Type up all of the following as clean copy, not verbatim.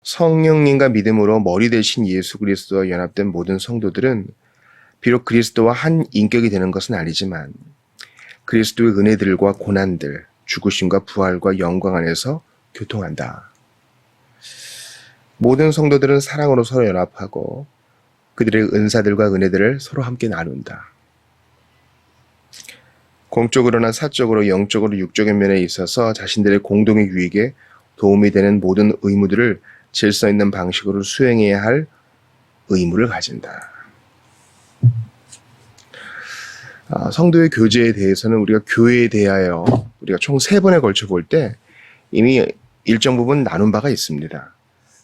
성령님과 믿음으로 머리 대신 예수 그리스도와 연합된 모든 성도들은 비록 그리스도와 한 인격이 되는 것은 아니지만 그리스도의 은혜들과 고난들, 죽으심과 부활과 영광 안에서 교통한다. 모든 성도들은 사랑으로 서로 연합하고 그들의 은사들과 은혜들을 서로 함께 나눈다. 공적으로나 사적으로, 영적으로, 육적인 면에 있어서 자신들의 공동의 유익에 도움이 되는 모든 의무들을 질서 있는 방식으로 수행해야 할 의무를 가진다. 성도의 교제에 대해서는 우리가 교회에 대하여 우리가 총 3번에 걸쳐 볼 때 이미 일정 부분 나눈 바가 있습니다.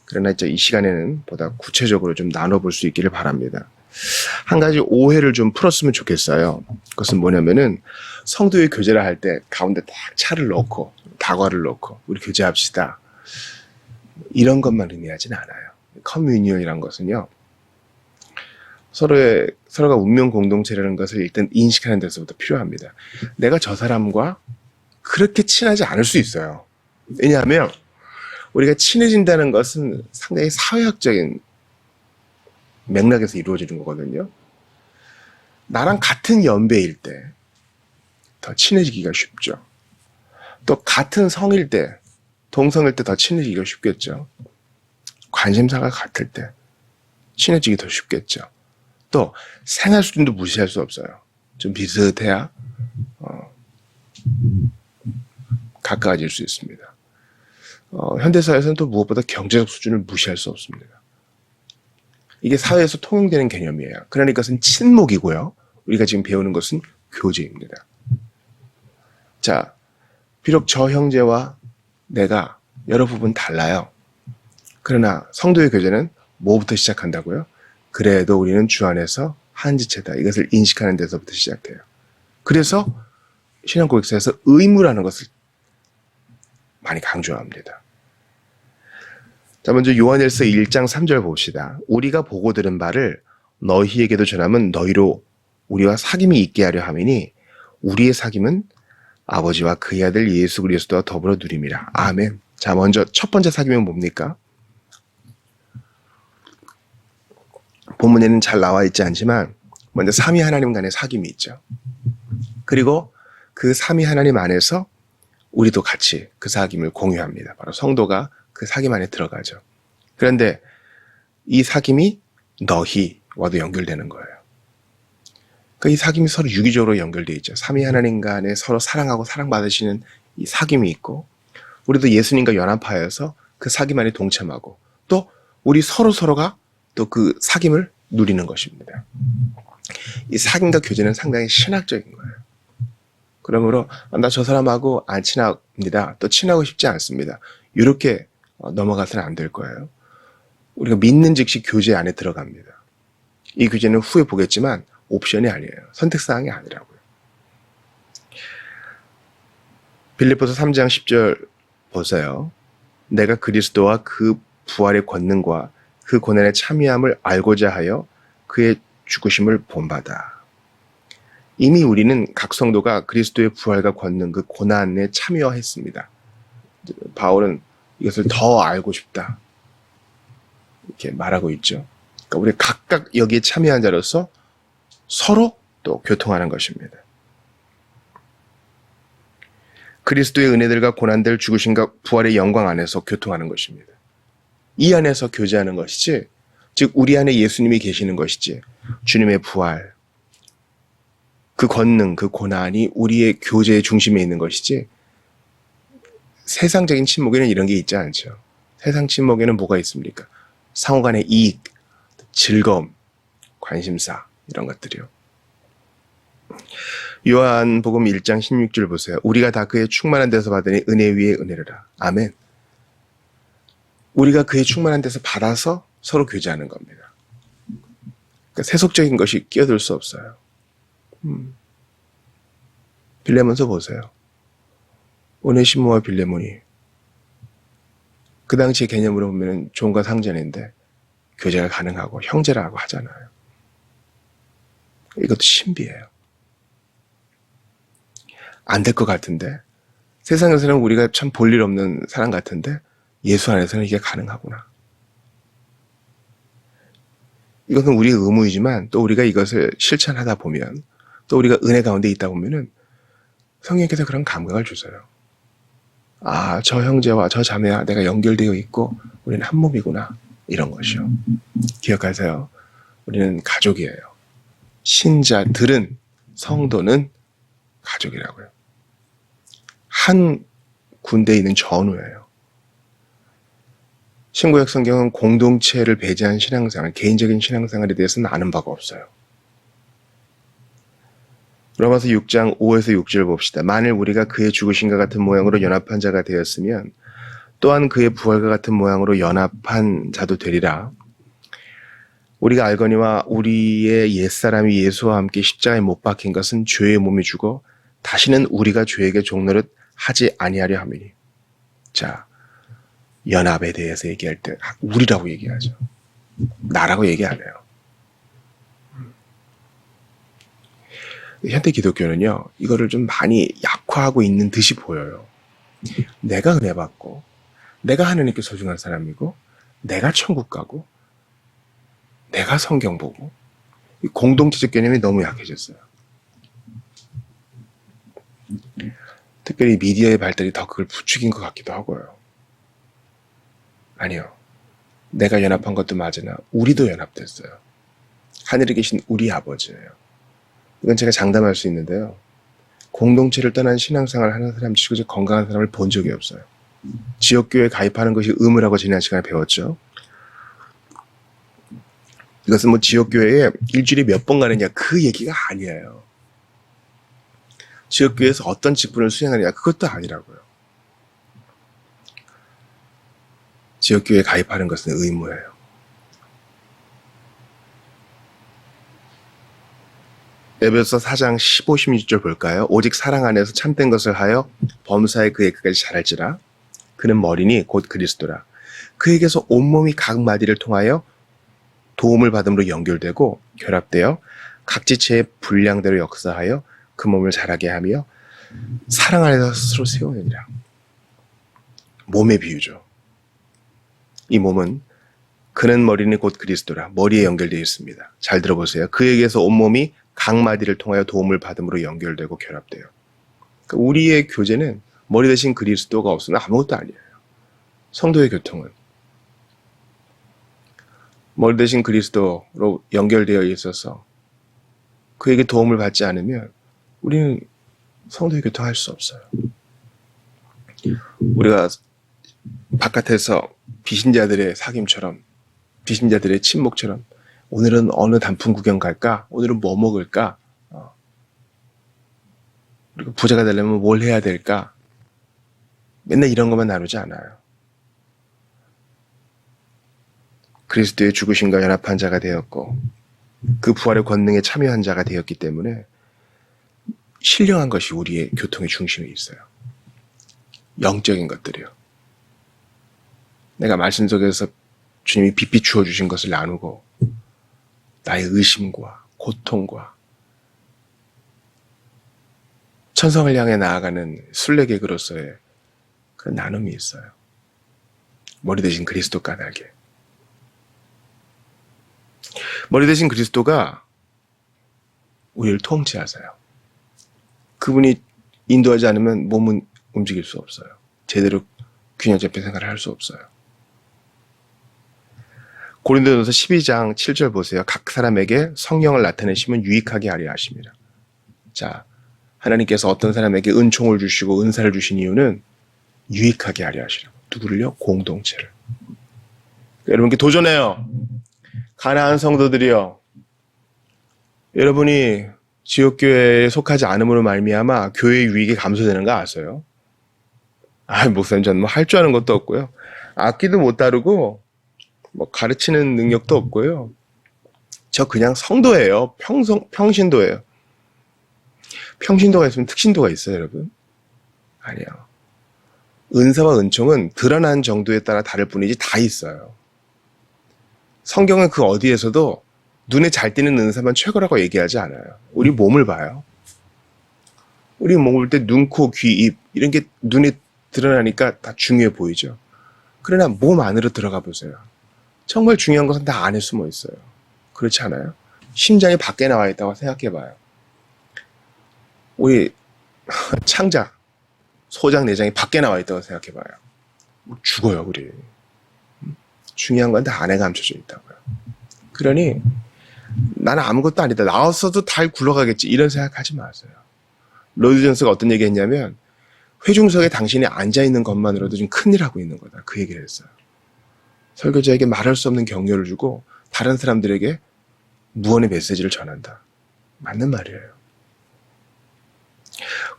그러나 이제 이 시간에는 보다 구체적으로 좀 나눠볼 수 있기를 바랍니다. 한 가지 오해를 좀 풀었으면 좋겠어요. 그것은 뭐냐면은 성도의 교제를 할 때 가운데 딱 차를 넣고 다과를 넣고 우리 교제합시다. 이런 것만 의미하진 않아요. 커뮤니언이란 것은요. 서로가 운명 공동체라는 것을 일단 인식하는 데서부터 필요합니다. 내가 저 사람과 그렇게 친하지 않을 수 있어요. 왜냐하면 우리가 친해진다는 것은 상당히 사회학적인 맥락에서 이루어지는 거거든요. 나랑 같은 연배일 때 더 친해지기가 쉽죠. 또 같은 성일 때, 동성일 때 더 친해지기가 쉽겠죠. 관심사가 같을 때 친해지기 더 쉽겠죠. 또 생활 수준도 무시할 수 없어요. 좀 비슷해야 가까워질 수 있습니다. 현대사회에서는 또 무엇보다 경제적 수준을 무시할 수 없습니다. 이게 사회에서 통용되는 개념이에요. 그러니까 그것은 친목이고요. 우리가 지금 배우는 것은 교제입니다. 자, 비록 저 형제와 내가 여러 부분 달라요. 그러나 성도의 교제는 뭐부터 시작한다고요? 그래도 우리는 주 안에서 한 지체다. 이것을 인식하는 데서부터 시작돼요. 그래서 신앙고백서에서 의무라는 것을 많이 강조합니다. 자, 먼저 요한일서 1장 3절 봅시다. 우리가 보고 들은 바를 너희에게도 전하면 너희로 우리와 사귐이 있게 하려 함이니 우리의 사귐은 아버지와 그의 아들 예수 그리스도와 더불어 누림이라. 아멘. 자, 먼저 첫 번째 사귐은 뭡니까? 본문에는 잘 나와 있지 않지만 먼저 삼위 하나님 간의 사귐이 있죠. 그리고 그 삼위 하나님 안에서 우리도 같이 그 사귐을 공유합니다. 바로 성도가 그 사귐 안에 들어가죠. 그런데 이 사귐이 너희와도 연결되는 거예요. 그러니까 이 사귐이 서로 유기적으로 연결되어 있죠. 삼위 하나님 간에 서로 사랑하고 사랑받으시는 이 사귐이 있고 우리도 예수님과 연합하여서 그 사귐 안에 동참하고 또 우리 서로가 또 그 사귐을 누리는 것입니다. 이 사귐과 교제는 상당히 신학적인 거예요. 그러므로 나 저 사람하고 안 친합니다. 또 친하고 싶지 않습니다. 이렇게 넘어가서는 안 될 거예요. 우리가 믿는 즉시 교제 안에 들어갑니다. 이 교제는 후에 보겠지만 옵션이 아니에요. 선택사항이 아니라고요. 빌립보서 3장 10절 보세요. 내가 그리스도와 그 부활의 권능과 그 고난의 참여함을 알고자 하여 그의 죽으심을 본받아. 이미 우리는 각 성도가 그리스도의 부활과 권능 그 고난에 참여했습니다. 바울은 이것을 더 알고 싶다. 이렇게 말하고 있죠. 그러니까 우리 각각 여기에 참여한 자로서 서로 또 교통하는 것입니다. 그리스도의 은혜들과 고난들, 죽으심과 부활의 영광 안에서 교통하는 것입니다. 이 안에서 교제하는 것이지, 즉 우리 안에 예수님이 계시는 것이지, 주님의 부활, 그 권능, 그 고난이 우리의 교제의 중심에 있는 것이지 세상적인 친목에는 이런 게 있지 않죠. 세상 친목에는 뭐가 있습니까? 상호간의 이익, 즐거움, 관심사 이런 것들이요. 요한복음 1장 16절 보세요. 우리가 다 그의 충만한 데서 받으니 은혜 위에 은혜를. 아멘. 우리가 그의 충만한 데서 받아서 서로 교제하는 겁니다. 그러니까 세속적인 것이 끼어들 수 없어요. 빌레몬서 보세요. 오네시모와 빌레몬이 그 당시의 개념으로 보면 종과 상전인데 교제가 가능하고 형제라고 하잖아요. 이것도 신비해요. 안 될 것 같은데 세상에서는 우리가 참 볼 일 없는 사람 같은데 예수 안에서는 이게 가능하구나. 이것은 우리의 의무이지만 또 우리가 이것을 실천하다 보면 또 우리가 은혜 가운데 있다 보면은 성령께서 그런 감각을 주세요. 아, 저 형제와 저 자매와 내가 연결되어 있고 우리는 한 몸이구나. 이런 것이요. 기억하세요. 우리는 가족이에요. 신자들은, 성도는 가족이라고요. 한 군대에 있는 전우예요. 신구약 성경은 공동체를 배제한 신앙생활, 개인적인 신앙생활에 대해서는 아는 바가 없어요. 로마서 6장 5에서 6절 봅시다. 만일 우리가 그의 죽으심과 같은 모양으로 연합한 자가 되었으면 또한 그의 부활과 같은 모양으로 연합한 자도 되리라. 우리가 알거니와 우리의 옛사람이 예수와 함께 십자가에 못 박힌 것은 죄의 몸이 죽어 다시는 우리가 죄에게 종노릇 하지 아니하려 함이니. 자, 연합에 대해서 얘기할 때 우리라고 얘기하죠. 나라고 얘기 안 해요. 현대 기독교는요, 이거를 좀 많이 약화하고 있는 듯이 보여요. 내가 은혜 받고, 내가 하나님께 소중한 사람이고, 내가 천국 가고, 내가 성경 보고, 이 공동체적 개념이 너무 약해졌어요. 특별히 미디어의 발달이 더 그걸 부추긴 것 같기도 하고요. 아니요. 내가 연합한 것도 맞으나 우리도 연합됐어요. 하늘에 계신 우리 아버지예요. 이건 제가 장담할 수 있는데요. 공동체를 떠난 신앙생활을 하는 사람 치고 건강한 사람을 본 적이 없어요. 지역교회에 가입하는 것이 의무라고 지난 시간에 배웠죠. 이것은 뭐 지역교회에 일주일에 몇 번 가느냐 그 얘기가 아니에요. 지역교회에서 어떤 직분을 수행하느냐 그것도 아니라고요. 지역교회에 가입하는 것은 의무예요. 에베소 4장 15, 16절 볼까요? 오직 사랑 안에서 참된 것을 하여 범사에 그의 끝까지 자랄지라. 그는 머리니 곧 그리스도라. 그에게서 온몸이 각 마디를 통하여 도움을 받음으로 연결되고 결합되어 각 지체의 분량대로 역사하여 그 몸을 자라게 하며 사랑 안에서 스스로 세우느니라. 몸의 비유죠. 이 몸은 그는 머리니 곧 그리스도라. 머리에 연결되어 있습니다. 잘 들어보세요. 그에게서 온몸이 각 마디를 통하여 도움을 받음으로 연결되고 결합돼요. 그러니까 우리의 교제는 머리 대신 그리스도가 없으면 아무것도 아니에요. 성도의 교통은 머리 대신 그리스도로 연결되어 있어서 그에게 도움을 받지 않으면 우리는 성도의 교통할 수 없어요. 우리가 바깥에서 비신자들의 사귐처럼 비신자들의 친목처럼 오늘은 어느 단풍 구경 갈까? 오늘은 뭐 먹을까? 그리고 부자가 되려면 뭘 해야 될까? 맨날 이런 것만 나누지 않아요. 그리스도의 죽으심과 연합한 자가 되었고 그 부활의 권능에 참여한 자가 되었기 때문에 신령한 것이 우리의 교통의 중심에 있어요. 영적인 것들이요. 내가 말씀 속에서 주님이 빛 주어 주신 것을 나누고 나의 의심과 고통과 천성을 향해 나아가는 순례객으로서의 그런 나눔이 있어요. 머리 대신 그리스도 까닭에. 머리 대신 그리스도가 우리를 통치하세요. 그분이 인도하지 않으면 몸은 움직일 수 없어요. 제대로 균형 잡힌 생활을 할 수 없어요. 고린도전서 12장 7절 보세요. 각 사람에게 성령을 나타내시면 유익하게 하려 하십니다. 자, 하나님께서 어떤 사람에게 은총을 주시고 은사를 주신 이유는 유익하게 하려 하시라고. 누구를요? 공동체를. 여러분께 도전해요. 가나안 성도들이요. 여러분이 지역교회에 속하지 않음으로 말미암아 교회의 유익이 감소되는 거 아세요? 아, 목사님 저는 뭐 할 줄 아는 것도 없고요. 악기도 못 다루고 뭐 가르치는 능력도 없고요. 저 그냥 성도예요. 평신도예요. 평신도가 있으면 특신도가 있어요, 여러분? 아니요. 은사와 은총은 드러난 정도에 따라 다를 뿐이지 다 있어요. 성경은 그 어디에서도 눈에 잘 띄는 은사만 최고라고 얘기하지 않아요. 우리 몸을 봐요. 우리 몸을 볼 때 눈, 코, 귀, 입 이런 게 눈에 드러나니까 다 중요해 보이죠. 그러나 몸 안으로 들어가 보세요. 정말 중요한 것은 다 안에 숨어 있어요. 그렇지 않아요? 심장이 밖에 나와 있다고 생각해봐요. 우리 창자, 소장 내장이 밖에 나와 있다고 생각해봐요. 죽어요, 우리. 중요한 건 다 안에 감춰져 있다고요. 그러니 나는 아무것도 아니다. 나왔어도 잘 굴러가겠지. 이런 생각하지 마세요. 로이드 존스가 어떤 얘기 했냐면 회중석에 당신이 앉아있는 것만으로도 지금 큰일 하고 있는 거다. 그 얘기를 했어요. 설교자에게 말할 수 없는 격려를 주고 다른 사람들에게 무언의 메시지를 전한다. 맞는 말이에요.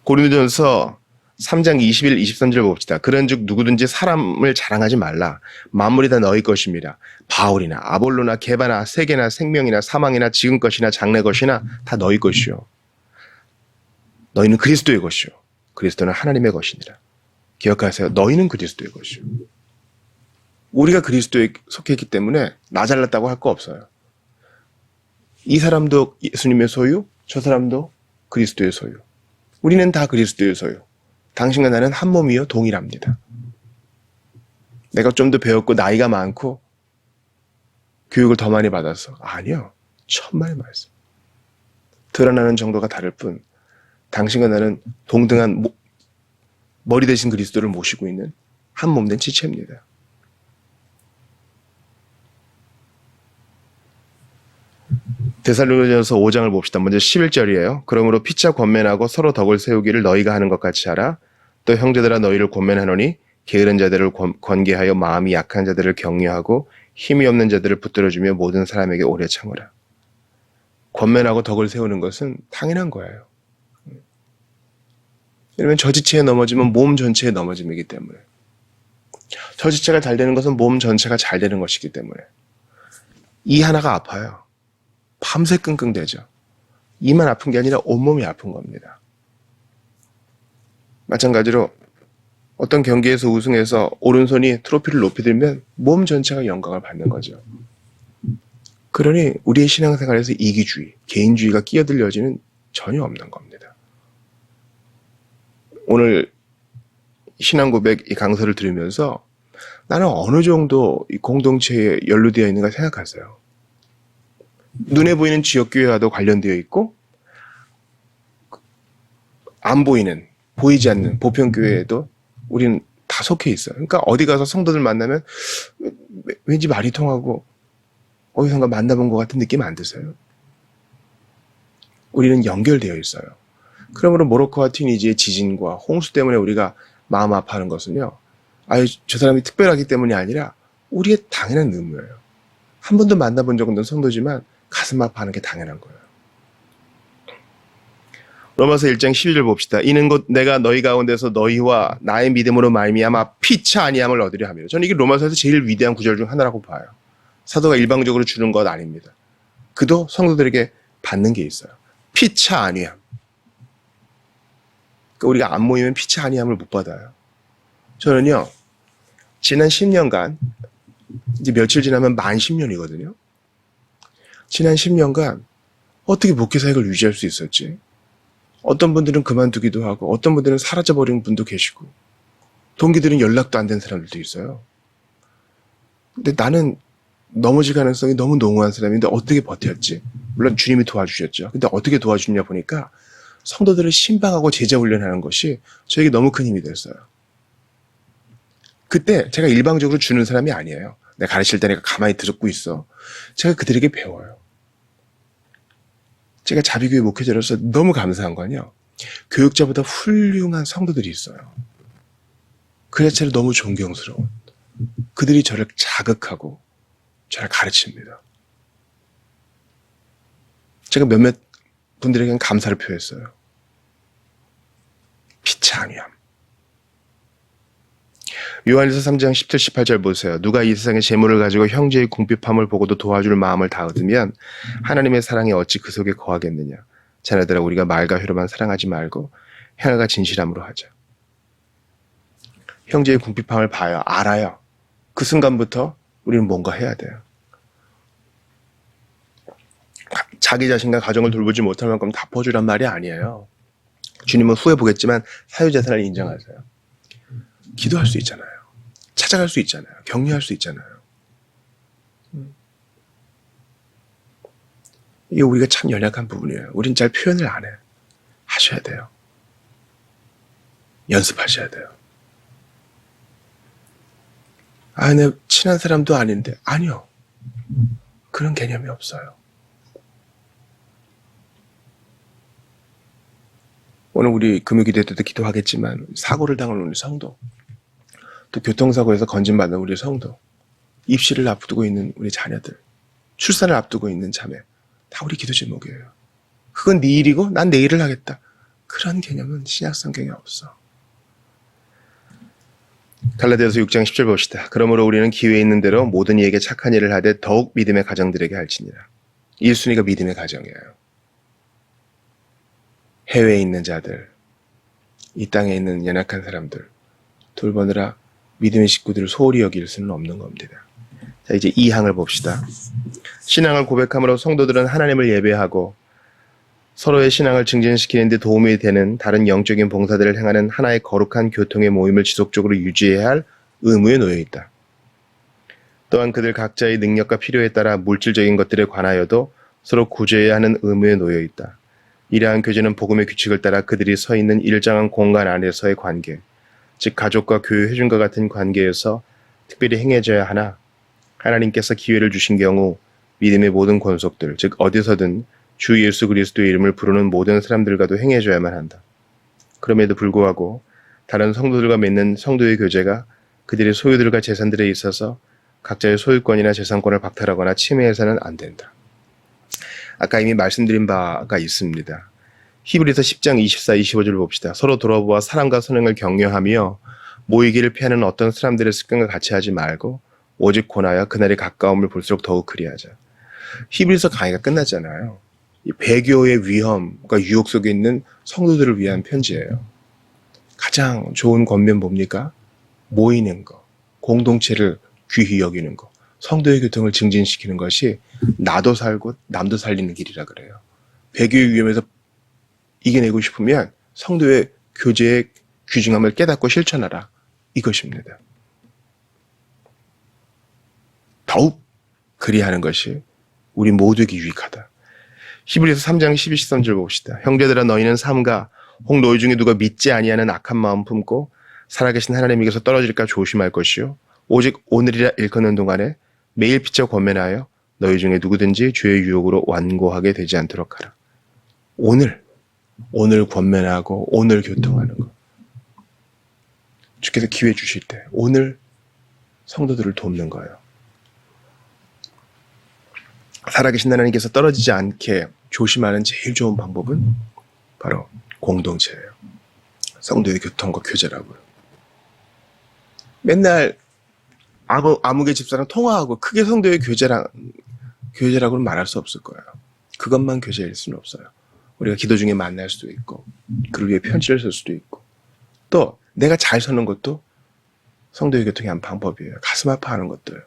고린도전서 3장 21, 23절 봅시다. 그런즉 누구든지 사람을 자랑하지 말라. 만물이 다 너희 것입니다. 바울이나 아볼로나 게바나 세계나 생명이나 사망이나 지금 것이나 장래 것이나 다 너희 것이요. 너희는 그리스도의 것이요. 그리스도는 하나님의 것이니라. 기억하세요. 너희는 그리스도의 것이요. 우리가 그리스도에 속해 있기 때문에 나 잘났다고 할 거 없어요. 이 사람도 예수님의 소유, 저 사람도 그리스도의 소유. 우리는 다 그리스도의 소유. 당신과 나는 한 몸이요 동일합니다. 내가 좀 더 배웠고 나이가 많고 교육을 더 많이 받아서 아니요. 천만의 말씀. 드러나는 정도가 다를 뿐 당신과 나는 동등한 머리 대신 그리스도를 모시고 있는 한 몸된 지체입니다. 데살로니가전서 5장을 봅시다. 먼저 11절이에요. 그러므로 피차 권면하고 서로 덕을 세우기를 너희가 하는 것 같이 하라. 또 형제들아 너희를 권면하노니 게으른 자들을 권계하여 마음이 약한 자들을 격려하고 힘이 없는 자들을 붙들어주며 모든 사람에게 오래 참으라. 권면하고 덕을 세우는 것은 당연한 거예요. 왜냐하면 저 지체에 넘어지면 몸 전체에 넘어짐이기 때문에 저 지체가 잘 되는 것은 몸 전체가 잘 되는 것이기 때문에 이 하나가 아파요. 밤새 끙끙대죠. 이만 아픈 게 아니라 온몸이 아픈 겁니다. 마찬가지로 어떤 경기에서 우승해서 오른손이 트로피를 높이 들면 몸 전체가 영광을 받는 거죠. 그러니 우리의 신앙생활에서 이기주의, 개인주의가 끼어들려지는 전혀 없는 겁니다. 오늘 신앙고백 이 강서를 들으면서 나는 어느 정도 이 공동체에 연루되어 있는가 생각하세요. 눈에 보이는 지역교회와도 관련되어 있고 안 보이는, 보이지 않는 보편교회에도 우리는 다 속해 있어요. 그러니까 어디 가서 성도들 만나면 왠지 말이 통하고 어디선가 만나본 것 같은 느낌 안 드세요? 우리는 연결되어 있어요. 그러므로 모로코와 튀니지의 지진과 홍수 때문에 우리가 마음 아파하는 것은요. 아유, 저 사람이 특별하기 때문이 아니라 우리의 당연한 의무예요. 한 번도 만나본 적 없는 성도지만 가슴 아파하는 게 당연한 거예요. 로마서 1장 12절 봅시다. 이는 곧 내가 너희 가운데서 너희와 나의 믿음으로 말미암아 피차 아니함을 얻으려 함이라. 저는 이게 로마서에서 제일 위대한 구절 중 하나라고 봐요. 사도가 일방적으로 주는 것 아닙니다. 그도 성도들에게 받는 게 있어요. 피차 아니함. 그러니까 우리가 안 모이면 피차 아니함을 못 받아요. 저는요. 지난 10년간 이제 며칠 지나면 만 10년이거든요. 지난 10년간 어떻게 목회 사역을 유지할 수 있었지? 어떤 분들은 그만두기도 하고 어떤 분들은 사라져버린 분도 계시고 동기들은 연락도 안 된 사람들도 있어요. 근데 나는 넘어질 가능성이 너무 농후한 사람인데 어떻게 버텼지? 물론 주님이 도와주셨죠. 근데 어떻게 도와주냐 보니까 성도들을 신방하고 제자 훈련하는 것이 저에게 너무 큰 힘이 됐어요. 그때 제가 일방적으로 주는 사람이 아니에요. 내가 가르칠 때 내가 가만히 듣고 있어. 제가 그들에게 배워요. 제가 자비교회 목회자로서 너무 감사한 건요. 교육자보다 훌륭한 성도들이 있어요. 그 자체로 너무 존경스러운. 그들이 저를 자극하고 저를 가르칩니다. 제가 몇몇 분들에게는 감사를 표했어요. 피차 아니함. 요한일서 3장 10절 18절 보세요. 누가 이 세상의 재물을 가지고 형제의 궁핍함을 보고도 도와줄 마음을 다 얻으면 하나님의 사랑이 어찌 그 속에 거하겠느냐. 자녀들아 우리가 말과 혀로만 사랑하지 말고 행함과 진실함으로 하자. 형제의 궁핍함을 봐요. 알아요. 그 순간부터 우리는 뭔가 해야 돼요. 자기 자신과 가정을 돌보지 못할 만큼 다 퍼주란 말이 아니에요. 주님은 후에 보겠지만 사유재산을 인정하세요. 기도할 수 있잖아요. 찾아갈 수 있잖아요. 격려할 수 있잖아요. 이게 우리가 참 연약한 부분이에요. 우린 잘 표현을 안 해. 하셔야 돼요. 연습하셔야 돼요. 아, 내 친한 사람도 아닌데. 아니요. 그런 개념이 없어요. 오늘 우리 금요기도 때도 기도하겠지만 사고를 당한 우리 성도, 또 교통사고에서 건진받은 우리 성도, 입시를 앞두고 있는 우리 자녀들, 출산을 앞두고 있는 자매, 다 우리 기도 제목이에요. 그건 네 일이고 난 내 일을 하겠다. 그런 개념은 신약 성경에 없어. 갈라디아서 6장 10절 봅시다. 그러므로 우리는 기회 있는 대로 모든 이에게 착한 일을 하되 더욱 믿음의 가정들에게 할지니라. 1순위가 믿음의 가정이에요. 해외에 있는 자들, 이 땅에 있는 연약한 사람들 돌보느라 믿음의 식구들을 소홀히 여길 수는 없는 겁니다. 자, 이제 2항을 봅시다. 신앙을 고백함으로 성도들은 하나님을 예배하고 서로의 신앙을 증진시키는 데 도움이 되는 다른 영적인 봉사들을 행하는 하나의 거룩한 교통의 모임을 지속적으로 유지해야 할 의무에 놓여 있다. 또한 그들 각자의 능력과 필요에 따라 물질적인 것들에 관하여도 서로 구제해야 하는 의무에 놓여 있다. 이러한 교제는 복음의 규칙을 따라 그들이 서 있는 일정한 공간 안에서의 관계, 즉 가족과 교회 회중과 같은 관계에서 특별히 행해져야 하나, 하나님께서 기회를 주신 경우 믿음의 모든 권속들, 즉 어디서든 주 예수 그리스도의 이름을 부르는 모든 사람들과도 행해져야만 한다. 그럼에도 불구하고 다른 성도들과 맺는 성도의 교제가 그들의 소유들과 재산들에 있어서 각자의 소유권이나 재산권을 박탈하거나 침해해서는 안 된다. 아까 이미 말씀드린 바가 있습니다. 히브리서 10장 24, 25절을 봅시다. 서로 돌아보아 사랑과 선행을 격려하며 모이기를 피하는 어떤 사람들의 습관과 같이 하지 말고 오직 권하여 그날의 가까움을 볼수록 더욱 그리하자. 히브리서 강의가 끝났잖아요. 이 배교의 위험과 유혹 속에 있는 성도들을 위한 편지예요. 가장 좋은 권면 뭡니까? 모이는 거, 공동체를 귀히 여기는 거, 성도의 교통을 증진시키는 것이 나도 살고 남도 살리는 길이라 그래요. 배교의 위험에서 이겨내고 싶으면 성도의 교제의 귀중함을 깨닫고 실천하라. 이것입니다. 더욱 그리하는 것이 우리 모두에게 유익하다. 히브리서 3장 12, 13절 봅시다. 형제들아 너희는 삼가 혹 너희 중에 누가 믿지 아니하는 악한 마음 품고 살아계신 하나님에게서 떨어질까 조심할 것이요 오직 오늘이라 일컫는 동안에 매일 피쳐 권면하여 너희 중에 누구든지 죄의 유혹으로 완고하게 되지 않도록 하라. 오늘 권면하고 오늘 교통하는 것. 주께서 기회 주실 때 오늘 성도들을 돕는 거예요. 살아계신 하나님께서 떨어지지 않게 조심하는 제일 좋은 방법은 바로 공동체예요. 성도의 교통과 교제라고요. 맨날 아무개 집사랑 통화하고 크게 성도의 교제라고는 말할 수 없을 거예요. 그것만 교제일 수는 없어요. 우리가 기도 중에 만날 수도 있고 그를 위해 편지를 쓸 수도 있고 또 내가 잘 서는 것도 성도의 교통의 한 방법이에요. 가슴 아파하는 것도요.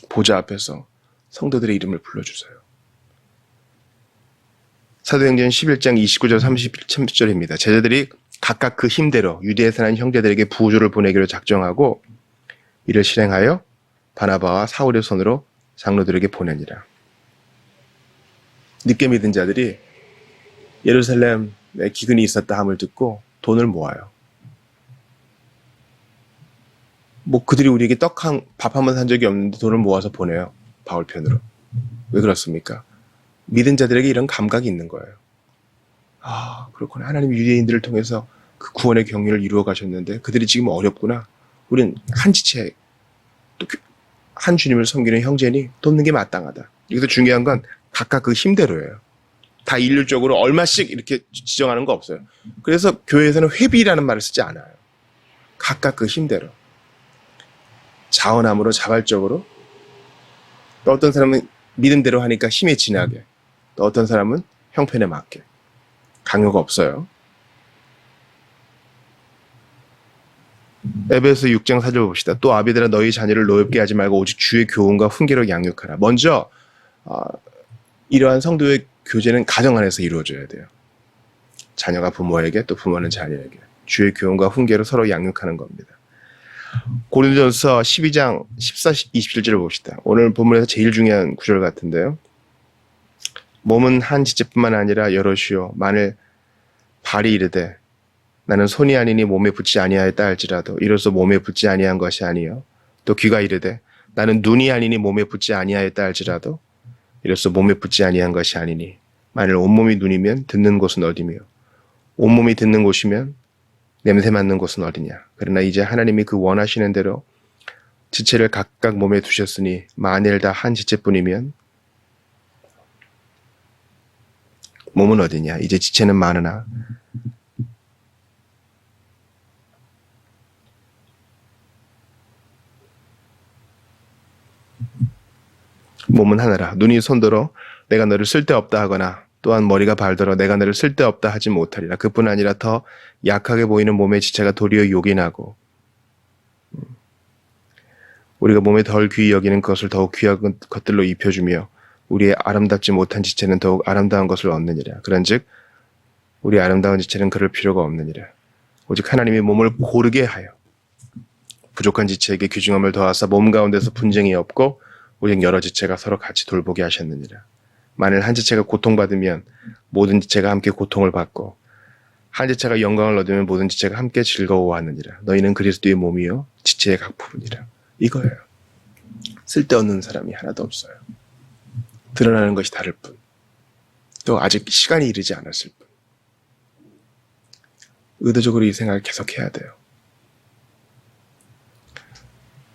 보좌 앞에서 성도들의 이름을 불러주세요. 사도행전 11장 29절 30절입니다. 제자들이 각각 그 힘대로 유대에 사는 형제들에게 부조를 보내기로 작정하고 이를 실행하여 바나바와 사울의 손으로 장로들에게 보내니라. 늦게 믿은 자들이 예루살렘에 기근이 있었다 함을 듣고 돈을 모아요. 그들이 우리에게 밥 한 번 산 적이 없는데 돈을 모아서 보내요. 바울 편으로. 왜 그렇습니까? 믿은 자들에게 이런 감각이 있는 거예요. 아, 그렇구나. 하나님 유대인들을 통해서 그 구원의 경륜을 이루어 가셨는데 그들이 지금 어렵구나. 우린 한 지체, 또 한 주님을 섬기는 형제니 돕는 게 마땅하다. 여기서 중요한 건 각각 그 힘대로예요. 다 일률적으로 얼마씩 이렇게 지정하는 거 없어요. 그래서 교회에서는 회비라는 말을 쓰지 않아요. 각각 그 힘대로. 자원함으로 자발적으로 또 어떤 사람은 믿음대로 하니까 힘에 지나게 또 어떤 사람은 형편에 맞게 강요가 없어요. 에베소 6장 4절 봅시다. 또 아비들아 너희 자녀를 노엽게 하지 말고 오직 주의 교훈과 훈계로 양육하라. 먼저 이러한 성도의 교제는 가정 안에서 이루어져야 돼요. 자녀가 부모에게 또 부모는 자녀에게 주의 교훈과 훈계로 서로 양육하는 겁니다. 고린도전서 12장 14, 27절을 봅시다. 오늘 본문에서 제일 중요한 구절 같은데요. 몸은 한 지체뿐만 아니라 여럿이요 만일 발이 이르되 나는 손이 아니니 몸에 붙지 아니하였다 할지라도 이로써 몸에 붙지 아니한 것이 아니요 또 귀가 이르되 나는 눈이 아니니 몸에 붙지 아니하였다 할지라도 이로써 몸에 붙지 아니한 것이 아니니 만일 온몸이 눈이면 듣는 곳은 어디며 온몸이 듣는 곳이면 냄새 맡는 곳은 어디냐. 그러나 이제 하나님이 그 원하시는 대로 지체를 각각 몸에 두셨으니 만일 다 한 지체뿐이면 몸은 어디냐. 이제 지체는 많으나 몸은 하나라. 눈이 손들어 내가 너를 쓸데없다 하거나 또한 머리가 발들어 내가 너를 쓸데없다 하지 못하리라. 그뿐 아니라 더 약하게 보이는 몸의 지체가 도리어 요긴하고 우리가 몸에 덜 귀히 여기는 것을 더욱 귀한 것들로 입혀주며 우리의 아름답지 못한 지체는 더욱 아름다운 것을 얻느니라. 그런즉 우리 아름다운 지체는 그럴 필요가 없느니라. 오직 하나님이 몸을 고르게 하여 부족한 지체에게 귀중함을 더하사 몸 가운데서 분쟁이 없고 오직 여러 지체가 서로 같이 돌보게 하셨느니라. 만일 한 지체가 고통받으면 모든 지체가 함께 고통을 받고 한 지체가 영광을 얻으면 모든 지체가 함께 즐거워하느니라. 너희는 그리스도의 몸이요 지체의 각 부분이라. 이거예요. 쓸데없는 사람이 하나도 없어요. 드러나는 것이 다를 뿐. 또 아직 시간이 이르지 않았을 뿐. 의도적으로 이 생각을 계속해야 돼요.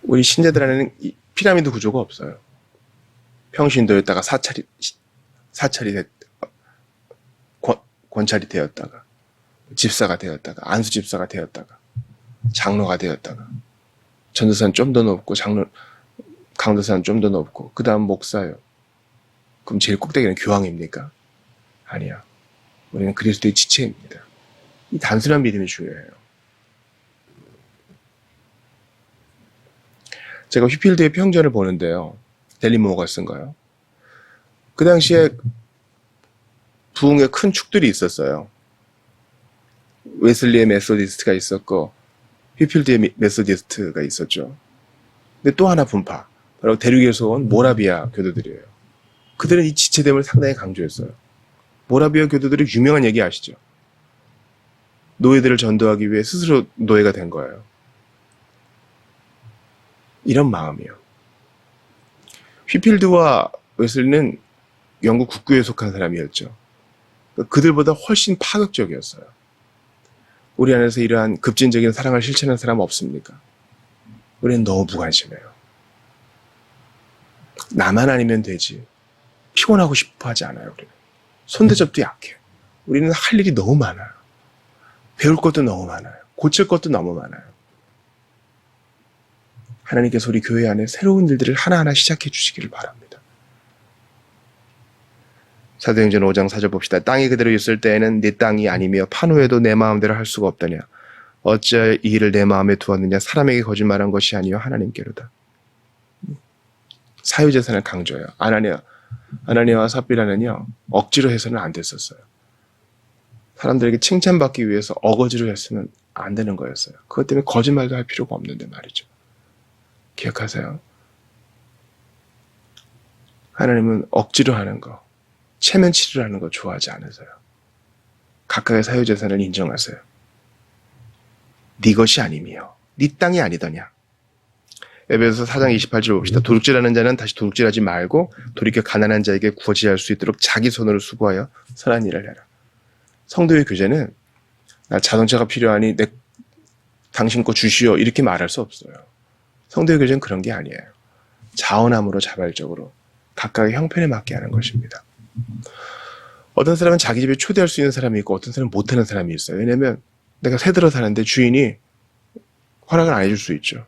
우리 신자들 안에는 피라미드 구조가 없어요. 평신도였다가 사찰이 권찰이 되었다가 집사가 되었다가 안수집사가 되었다가 장로가 되었다가 전도사는 좀 더 높고 강도사는 좀 더 높고 그 다음 목사요. 그럼 제일 꼭대기는 교황입니까? 아니야. 우리는 그리스도의 지체입니다. 이 단순한 믿음이 중요해요. 제가 휘필드의 평전을 보는데요. 델리 모어가 쓴 거예요. 그 당시에 부흥의 큰 축들이 있었어요. 웨슬리의 메소디스트가 있었고 휘필드의 메소디스트가 있었죠. 근데 또 하나 분파, 바로 대륙에서 온 모라비아 교도들이에요. 그들은 이 지체됨을 상당히 강조했어요. 모라비아 교도들이 유명한 얘기 아시죠? 노예들을 전도하기 위해 스스로 노예가 된 거예요. 이런 마음이요. 휘필드와 웨슬리는 영국 국교에 속한 사람이었죠. 그들보다 훨씬 파격적이었어요. 우리 안에서 이러한 급진적인 사랑을 실천하는 사람 없습니까? 우리는 너무 무관심해요. 나만 아니면 되지. 피곤하고 싶어 하지 않아요. 우리는. 손대접도 약해요. 우리는 할 일이 너무 많아요. 배울 것도 너무 많아요. 고칠 것도 너무 많아요. 하나님께서 우리 교회 안에 새로운 일들을 하나하나 시작해 주시기를 바랍니다. 사도행전 5장 4절 봅시다. 땅이 그대로 있을 때에는 네 땅이 아니며 판후에도 내 마음대로 할 수가 없다냐. 어찌하여 이 일을 내 마음에 두었느냐. 사람에게 거짓말한 것이 아니요 하나님께로다. 사유재산을 강조해요. 아나니아와 삽비라는요 억지로 해서는 안 됐었어요. 사람들에게 칭찬받기 위해서 어거지로 했으면 안 되는 거였어요. 그것 때문에 거짓말도 할 필요가 없는데 말이죠. 기억하세요. 하나님은 억지로 하는 거, 체면치를 하는 거 좋아하지 않으세요. 각각의 사유재산을 인정하세요. 네 것이 아니며 네 땅이 아니더냐. 에베소서 4장 28절 봅시다. 도둑질하는 자는 다시 도둑질하지 말고 돌이켜 가난한 자에게 구제할 수 있도록 자기 손으로 수고하여 선한 일을 해라. 성도의 교제는 나 자동차가 필요하니 당신 거 주시오 이렇게 말할 수 없어요. 성도의 교제는 그런 게 아니에요. 자원함으로 자발적으로 각각의 형편에 맞게 하는 것입니다. 어떤 사람은 자기 집에 초대할 수 있는 사람이 있고 어떤 사람은 못하는 사람이 있어요. 왜냐하면 내가 새 들어 사는데 주인이 허락을 안 해줄 수 있죠.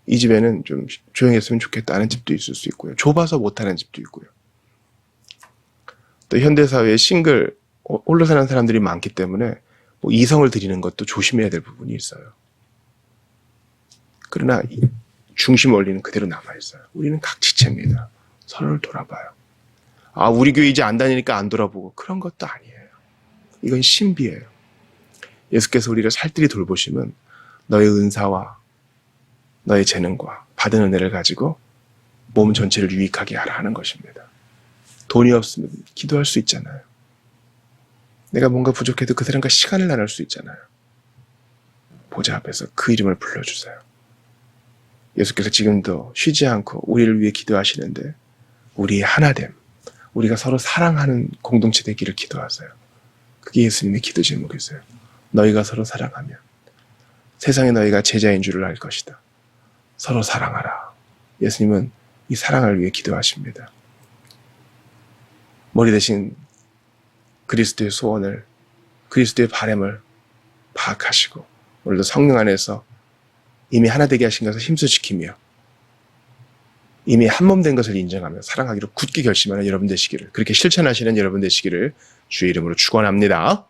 이 집에는 좀 조용했으면 좋겠다 하는 집도 있을 수 있고요. 좁아서 못하는 집도 있고요. 또 현대사회에 싱글, 홀로 사는 사람들이 많기 때문에 뭐 이성을 들이는 것도 조심해야 될 부분이 있어요. 그러나 중심 원리는 그대로 남아있어요. 우리는 각 지체입니다. 서로를 돌아봐요. 우리 교회 이제 안 다니니까 안 돌아보고 그런 것도 아니에요. 이건 신비예요. 예수께서 우리를 살뜰히 돌보시면 너의 은사와 너의 재능과 받은 은혜를 가지고 몸 전체를 유익하게 하라 하는 것입니다. 돈이 없으면 기도할 수 있잖아요. 내가 뭔가 부족해도 그 사람과 시간을 나눌 수 있잖아요. 보좌 앞에서 그 이름을 불러주세요. 예수께서 지금도 쉬지 않고 우리를 위해 기도하시는데 우리의 하나됨, 우리가 서로 사랑하는 공동체 되기를 기도하세요. 그게 예수님의 기도 제목이세요. 너희가 서로 사랑하면 세상에 너희가 제자인 줄을 알 것이다. 서로 사랑하라. 예수님은 이 사랑을 위해 기도하십니다. 머리 대신 그리스도의 소원을, 그리스도의 바람을 파악하시고 오늘도 성령 안에서 이미 하나 되게 하신 것을 힘써 지키며 이미 한 몸 된 것을 인정하며 사랑하기로 굳게 결심하는 여러분 되시기를, 그렇게 실천하시는 여러분 되시기를 주의 이름으로 축원합니다.